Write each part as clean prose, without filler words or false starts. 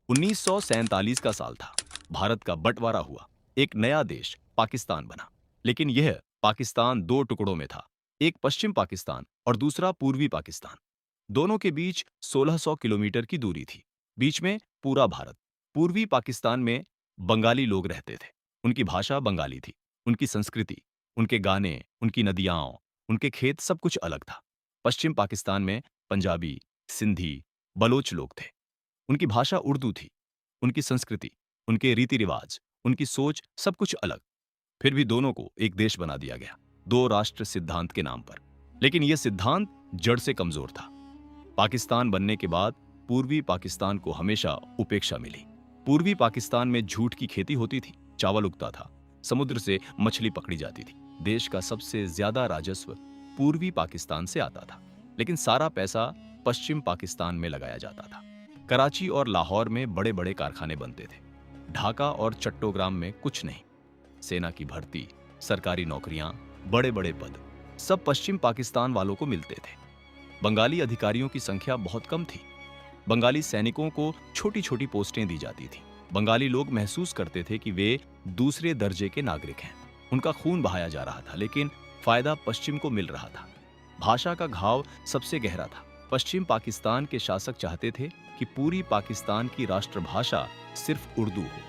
1947 का साल था। भारत का बंटवारा हुआ। एक नया देश पाकिस्तान बना। लेकिन यह पाकिस्तान दो टुकड़ों में था। एक पश्चिम पाकिस्तान और दूसरा पूर्वी पाकिस्तान। दोनों के बीच 1600 किलोमीटर की दूरी थी। बीच में पूरा भारत। पूर्वी पाकिस्तान में बंगाली लोग रहते थे। उनकी भाषा बंगाली थी। उनकी संस्कृति, उनके गाने, उनकी नदियाँ, उनके खेत सब कुछ अलग था। पश्चिम पाकिस्तान में पंजाबी, सिंधी, बलोच लोग थे। उनकी भाषा उर्दू थी। उनकी संस्कृति, उनके रीति रिवाज, उनकी सोच सब कुछ अलग। फिर भी दोनों को एक देश बना दिया गया, दो राष्ट्र सिद्धांत के नाम पर। लेकिन यह सिद्धांत जड़ से कमजोर था। पाकिस्तान बनने के बाद पूर्वी पाकिस्तान को हमेशा उपेक्षा मिली। पूर्वी पाकिस्तान में झूठ की खेती होती थी, चावल उगता था, समुद्र से मछली पकड़ी जाती थी। देश का सबसे ज्यादा राजस्व पूर्वी पाकिस्तान से आता था। लेकिन सारा पैसा पश्चिम पाकिस्तान में लगाया जाता था। कराची और लाहौर में बड़े बड़े कारखाने बनते थे। ढाका और चट्टोग्राम में कुछ नहीं। सेना की भर्ती, सरकारी नौकरियां, बड़े बड़े पद सब पश्चिम पाकिस्तान वालों को मिलते थे। बंगाली अधिकारियों की संख्या बहुत कम थी। बंगाली सैनिकों को छोटी छोटी पोस्टें दी जाती थी। बंगाली लोग महसूस करते थे कि वे दूसरे दर्जे के नागरिक हैं। उनका खून बहाया जा रहा था, लेकिन फायदा पश्चिम को मिल रहा था। भाषा का घाव सबसे गहरा था। पश्चिम पाकिस्तान के शासक चाहते थे कि पूरी पाकिस्तान की राष्ट्रभाषा सिर्फ उर्दू हो।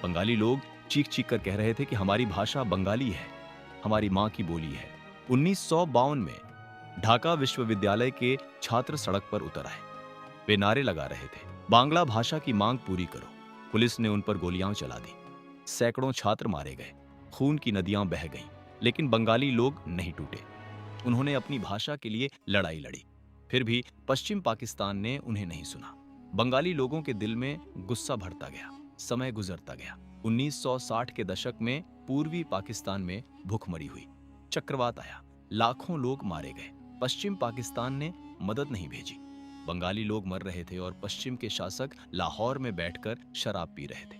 बंगाली लोग चीख चीख कर कह रहे थे कि हमारी भाषा बंगाली है, हमारी माँ की बोली है। 1952 में ढाका विश्वविद्यालय के छात्र सड़क पर उतर आए। वे नारे लगा रहे थे, बांग्ला भाषा की मांग पूरी करो। पुलिस ने उन पर गोलियां चला दी। सैकड़ों छात्र मारे गए। खून की नदियां बह गईं। लेकिन बंगाली लोग नहीं टूटे। उन्होंने अपनी भाषा के लिए लड़ाई लड़ी। फिर भी पश्चिम पाकिस्तान ने उन्हें नहीं सुना। बंगाली लोगों के दिल में गुस्सा भरता गया। समय गुजरता गया। 1960 के दशक में पूर्वी पाकिस्तान में भूखमरी हुई। चक्रवात आया। लाखों लोग मारे गए। पश्चिम पाकिस्तान ने मदद नहीं भेजी। बंगाली लोग मर रहे थे और पश्चिम के शासक लाहौर में बैठकर शराब पी रहे थे।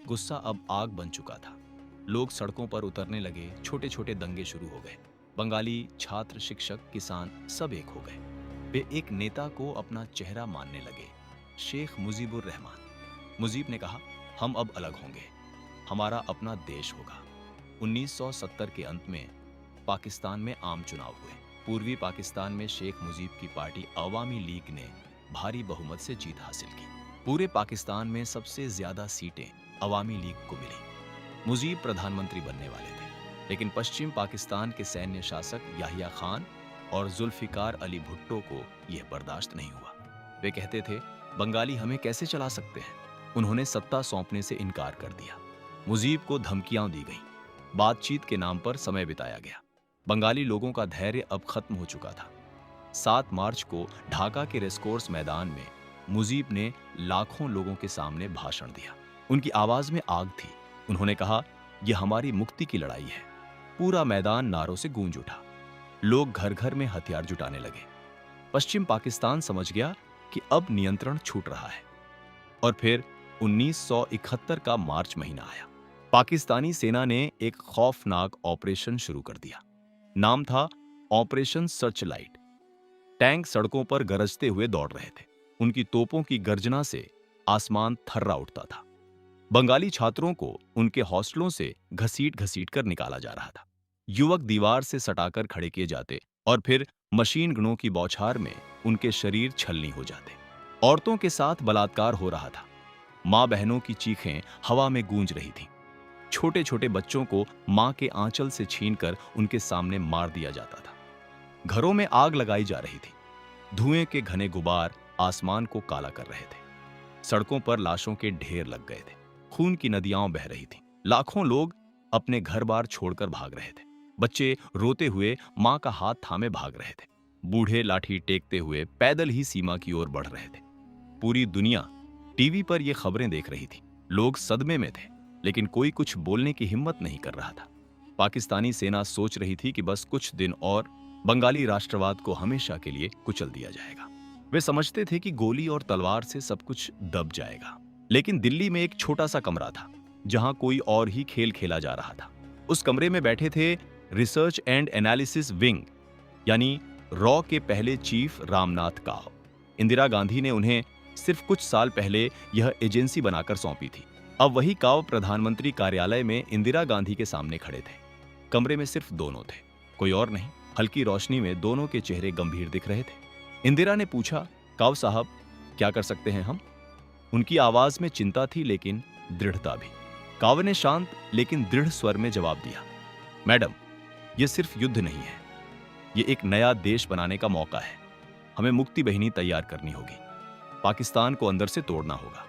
गुस्सा अब आग बन चुका था। लोग सड़कों पर उतरने लगे। छोटे छोटे दंगे शुरू हो गए। बंगाली छात्र, शिक्षक, किसान सब एक हो गए। वे एक नेता को अपना चेहरा मानने लगे, शेख मुजीबुर रहमान। मुजीब ने कहा, हम अब अलग होंगे, हमारा अपना देश होगा। 1970 के अंत में पाकिस्तान में आम चुनाव हुए। पूर्वी पाकिस्तान में शेख मुजीब की पार्टी अवामी लीग ने भारी बहुमत से जीत हासिल की। पूरे पाकिस्तान में सबसे ज्यादा सीटें अवामी लीग को मिली। मुजीब प्रधानमंत्री बनने वाले थे, लेकिन पश्चिम पाकिस्तान के सैन्य शासक याहिया खान और जुल्फिकार अली भुट्टो को यह बर्दाश्त नहीं हुआ। वे कहते थे, बंगाली हमें कैसे चला सकते हैं। उन्होंने सत्ता सौंपने से इनकार कर दिया। मुजीब को धमकियां दी गईं। बातचीत के नाम पर समय बिताया गया। बंगाली लोगों का धैर्य अब खत्म हो चुका था। 7 मार्च को ढाका के रेसकोर्स मैदान में मुजीब ने लाखों लोगों के सामने भाषण दिया। उनकी आवाज में आग थी। उन्होंने कहा, यह हमारी मुक्ति की लड़ाई है। पूरा मैदान नारों से गूंज उठा। लोग घर घर में हथियार जुटाने लगे। पश्चिम पाकिस्तान समझ गया कि अब नियंत्रण छूट रहा है। और फिर 1971 का मार्च महीना आया। पाकिस्तानी सेना ने एक खौफनाक ऑपरेशन शुरू कर दिया। नाम था ऑपरेशन सर्चलाइट। टैंक सड़कों पर गरजते हुए दौड़ रहे थे। उनकी तोपों की गर्जना से आसमान थर्रा उठता था। बंगाली छात्रों को उनके हॉस्टलों से घसीट घसीट कर निकाला जा रहा था। युवक दीवार से सटाकर खड़े किए जाते और फिर मशीन गनों की बौछार में उनके शरीर छलनी हो जाते। औरतों के साथ बलात्कार हो रहा था। मां बहनों की चीखें हवा में गूंज रही थीं। छोटे छोटे बच्चों को मां के आंचल से छीनकर उनके सामने मार दिया जाता था। घरों में आग लगाई जा रही थी। धुएं के घने गुबार आसमान को काला कर रहे थे। सड़कों पर लाशों के ढेर लग गए थे। खून की नदियां बह रही थीं। लाखों लोग अपने घर बार छोड़कर भाग रहे थे। बच्चे रोते हुए मां का हाथ थामे भाग रहे थे। बूढ़े लाठी टेकते हुए पैदल ही सीमा की ओर बढ़ रहे थे। पूरी दुनिया टीवी पर ये खबरें देख रही थी। लोग सदमे में थे, लेकिन कोई कुछ बोलने की हिम्मत नहीं कर रहा था। पाकिस्तानी सेना सोच रही थी कि बस कुछ दिन और बंगाली राष्ट्रवाद को हमेशा के लिए कुचल दिया जाएगा। वे समझते थे कि गोली और तलवार से सब कुछ दब जाएगा। लेकिन दिल्ली में एक छोटा सा कमरा था, जहां कोई और ही खेल खेला जा रहा था। उस कमरे में बैठे थे रिसर्च एंड एनालिसिस विंग यानी रॉ के पहले चीफ रामनाथ काव। इंदिरा गांधी ने उन्हें सिर्फ कुछ साल पहले यह एजेंसी बनाकर सौंपी थी। अब वही काव प्रधानमंत्री कार्यालय में इंदिरा गांधी के सामने खड़े थे। कमरे में सिर्फ दोनों थे, कोई और नहीं। हल्की रोशनी में दोनों के चेहरे गंभीर दिख रहे थे। इंदिरा ने पूछा, काव साहब, क्या कर सकते हैं हम? उनकी आवाज में चिंता थी लेकिन दृढ़ता भी। काव ने शांत लेकिन दृढ़ स्वर में जवाब दिया, मैडम, यह सिर्फ युद्ध नहीं है, ये एक नया देश बनाने का मौका है। हमें मुक्ति बहिनी तैयार करनी होगी, पाकिस्तान को अंदर से तोड़ना होगा।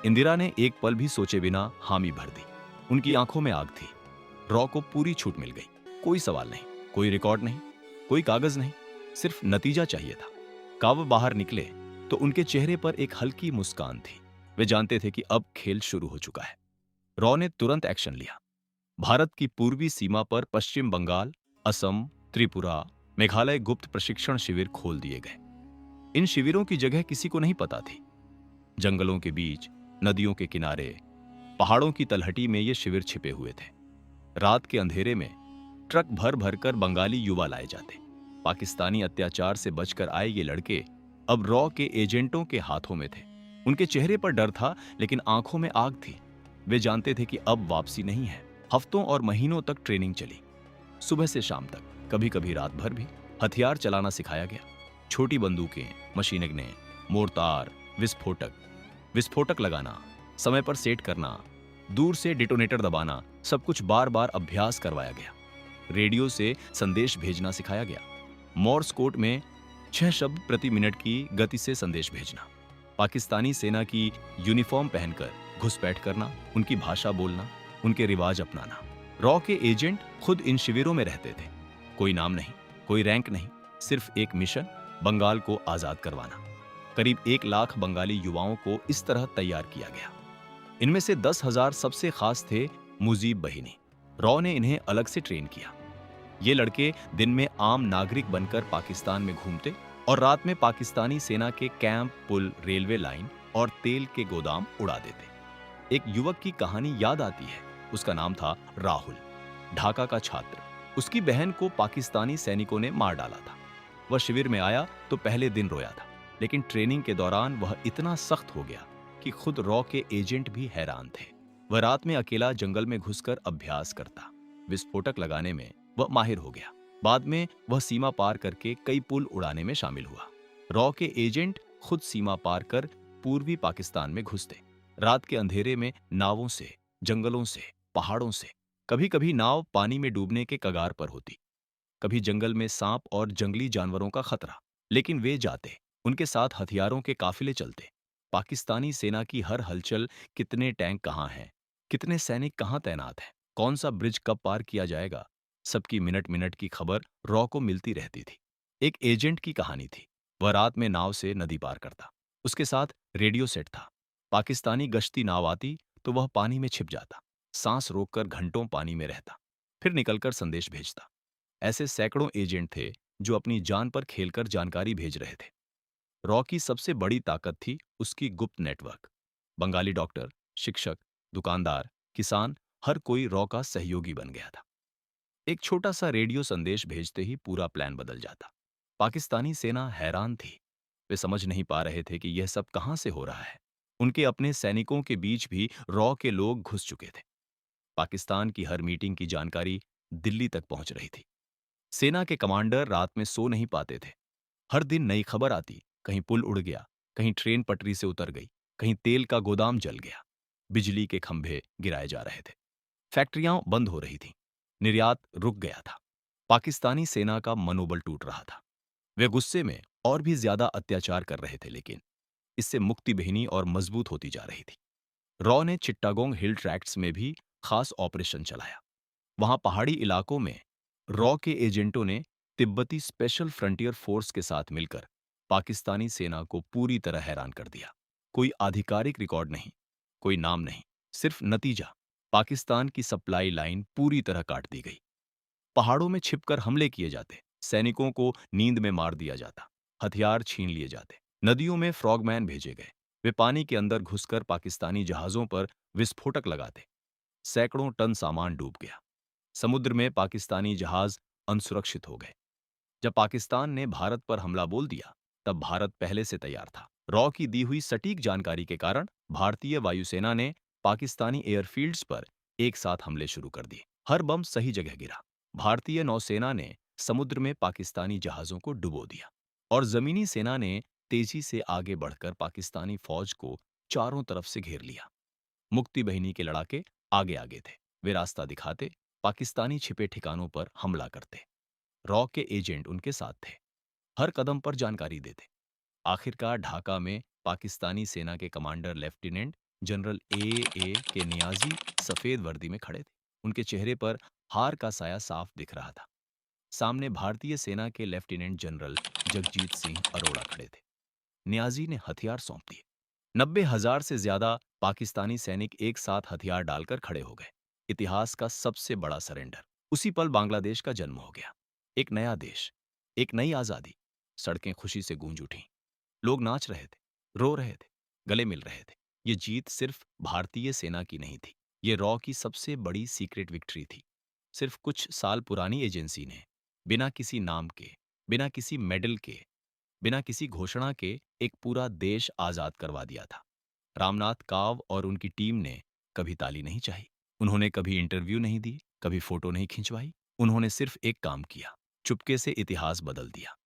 इंदिरा ने एक पल भी सोचे बिना हामी भर दी। उनकी आंखों में आग थी। रॉ को पूरी छूट मिल गई। कोई सवाल नहीं, कोई रिकॉर्ड नहीं, कोई कागज नहीं, सिर्फ नतीजा चाहिए था। काव बाहर निकले तो उनके चेहरे पर एक हल्की मुस्कान थी। वे जानते थे कि अब खेल शुरू हो चुका है। रॉ ने तुरंत एक्शन लिया। भारत की पूर्वी सीमा पर पश्चिम बंगाल, असम, त्रिपुरा, मेघालय गुप्त प्रशिक्षण शिविर खोल दिए गए। इन शिविरों की जगह किसी को नहीं पता थी। जंगलों के बीच, नदियों के किनारे, पहाड़ों की तलहटी में ये शिविर छिपे हुए थे। रात के अंधेरे में ट्रक भर भर कर बंगाली युवा लाए जाते। पाकिस्तानी अत्याचार से बचकर आए ये लड़के अब रॉ के एजेंटों के हाथों में थे। उनके चेहरे पर डर था लेकिन आंखों में आग थी। वे जानते थे कि अब वापसी नहीं है। हफ्तों और महीनों तक ट्रेनिंग चली, सुबह से शाम तक, कभी कभी रात भर भी। हथियार चलाना सिखाया गया, छोटी बंदूकें, मशीन गनें, मोर्टार, विस्फोटक लगाना, समय पर सेट करना, दूर से डिटोनेटर दबाना, सब कुछ बार बार अभ्यास करवाया गया। रेडियो से संदेश भेजना सिखाया गया, मोर्स कोड में 6 शब्द प्रति मिनट की गति से संदेश भेजना। पाकिस्तानी सेना की यूनिफॉर्म पहनकर घुसपैठ करना, उनकी भाषा बोलना, उनके रिवाज अपनाना। रॉ के एजेंट खुद इन शिविरों में रहते थे। कोई नाम नहीं, कोई रैंक नहीं, सिर्फ एक मिशन, बंगाल को आजाद करवाना। करीब 1 लाख बंगाली युवाओं को इस तरह तैयार किया गया। इनमें से 10,000 सबसे खास थे मुजीब बहिनी। रॉ ने इन्हें अलग से ट्रेन किया। ये लड़के दिन में आम नागरिक बनकर पाकिस्तान में घूमते और रात में पाकिस्तानी सेना के कैंप, पुल, रेलवे लाइन और तेल के गोदाम उड़ा देते। एक युवक की कहानी याद आती है। उसका नाम था राहुल, ढाका का छात्र। उसकी बहन को पाकिस्तानी सैनिकों ने मार डाला था। वह शिविर में आया तो पहले दिन रोया था, लेकिन ट्रेनिंग के दौरान वह इतना सख्त हो गया कि खुद रॉ के एजेंट भी हैरान थे। वह रात में अकेला जंगल में घुसकर अभ्यास करता। विस्फोटक लगाने में वह माहिर हो गया। बाद में वह सीमा पार करके कई पुल उड़ाने में शामिल हुआ। रॉ के एजेंट खुद सीमा पार कर पूर्वी पाकिस्तान में घुसते। रात के अंधेरे में नावों से, जंगलों से, पहाड़ों से। कभी कभी नाव पानी में डूबने के कगार पर होती, कभी जंगल में सांप और जंगली जानवरों का खतरा। लेकिन वे जाते, उनके साथ हथियारों के काफिले चलते। पाकिस्तानी सेना की हर हलचल, कितने टैंक कहाँ हैं, कितने सैनिक कहाँ तैनात हैं, कौन सा ब्रिज कब पार किया जाएगा, सबकी मिनट मिनट की खबर रॉ को मिलती रहती थी। एक एजेंट की कहानी थी। वह रात में नाव से नदी पार करता। उसके साथ रेडियो सेट था। पाकिस्तानी गश्ती नाव आती तो वह पानी में छिप जाता, सांस रोककर घंटों पानी में रहता, फिर निकलकर संदेश भेजता। ऐसे सैकड़ों एजेंट थे जो अपनी जान पर खेलकर जानकारी भेज रहे थे। रॉ की सबसे बड़ी ताकत थी उसकी गुप्त नेटवर्क। बंगाली डॉक्टर, शिक्षक, दुकानदार, किसान, हर कोई रॉ का सहयोगी बन गया था। एक छोटा सा रेडियो संदेश भेजते ही पूरा प्लान बदल जाता। पाकिस्तानी सेना हैरान थी। वे समझ नहीं पा रहे थे कि यह सब कहां से हो रहा है। उनके अपने सैनिकों के बीच भी रॉ के लोग घुस चुके थे। पाकिस्तान की हर मीटिंग की जानकारी दिल्ली तक पहुंच रही थी। सेना के कमांडर रात में सो नहीं पाते थे। हर दिन नई खबर आती, कहीं पुल उड़ गया, कहीं ट्रेन पटरी से उतर गई, कहीं तेल का गोदाम जल गया, बिजली के खंभे गिराए जा रहे थे, फैक्ट्रियां बंद हो रही थीं, निर्यात रुक गया था। पाकिस्तानी सेना का मनोबल टूट रहा था। वे गुस्से में और भी ज्यादा अत्याचार कर रहे थे, लेकिन इससे मुक्ति बेहनी और मजबूत होती जा रही थी। रॉ ने चिट्टागोंग हिल ट्रैक्ट्स में भी खास ऑपरेशन चलाया। वहां पहाड़ी इलाकों में रॉ के एजेंटों ने तिब्बती स्पेशल फ्रंटियर फोर्स के साथ मिलकर पाकिस्तानी सेना को पूरी तरह हैरान कर दिया। कोई आधिकारिक रिकॉर्ड नहीं, कोई नाम नहीं, सिर्फ नतीजा, पाकिस्तान की सप्लाई लाइन पूरी तरह काट दी गई। पहाड़ों में छिपकर हमले किए जाते, सैनिकों को नींद में मार दिया जाता, हथियार छीन लिए जाते। नदियों में फ्रॉगमैन भेजे गए। वे पानी के अंदर घुसकर पाकिस्तानी जहाजों पर विस्फोटक लगाते। सैकड़ों टन सामान डूब गया। समुद्र में पाकिस्तानी जहाज अनसुरक्षित हो गए। जब पाकिस्तान ने भारत पर हमला बोल दिया, तब भारत पहले से तैयार था। रॉ की दी हुई सटीक जानकारी के कारण भारतीय वायुसेना ने पाकिस्तानी एयरफील्ड्स पर एक साथ हमले शुरू कर दिए। हर बम सही जगह गिरा। भारतीय नौसेना ने समुद्र में पाकिस्तानी जहाजों को डुबो दिया और जमीनी सेना ने तेजी से आगे बढ़कर पाकिस्तानी फौज को चारों तरफ से घेर लिया। मुक्ति बहिनी के लड़ाके आगे आगे थे। वे रास्ता दिखाते, पाकिस्तानी छिपे ठिकानों पर हमला करते। रॉ के एजेंट उनके साथ थे, हर कदम पर जानकारी देते। आखिरकार ढाका में पाकिस्तानी सेना के कमांडर लेफ्टिनेंट जनरल ए के नियाजी सफेद वर्दी में खड़े थे। उनके चेहरे पर हार का साया साफ दिख रहा था। सामने भारतीय सेना के लेफ्टिनेंट जनरल जगजीत सिंह अरोड़ा खड़े थे। नियाजी ने हथियार सौंप दिए। 90,000 से ज्यादा पाकिस्तानी सैनिक एक साथ हथियार डालकर खड़े हो गए। इतिहास का सबसे बड़ा सरेंडर। उसी पल बांग्लादेश का जन्म हो गया। एक नया देश, एक नई आजादी। सड़कें खुशी से गूंज उठीं। लोग नाच रहे थे, रो रहे थे, गले मिल रहे थे। ये जीत सिर्फ भारतीय सेना की नहीं थी, ये रॉ की सबसे बड़ी सीक्रेट विक्ट्री थी। सिर्फ कुछ साल पुरानी एजेंसी ने बिना किसी नाम के, बिना किसी मेडल के, बिना किसी घोषणा के एक पूरा देश आजाद करवा दिया था। रामनाथ काव और उनकी टीम ने कभी ताली नहीं चाही। उन्होंने कभी इंटरव्यू नहीं दी, कभी फोटो नहीं खिंचवाई। उन्होंने सिर्फ एक काम किया, चुपके से इतिहास बदल दिया।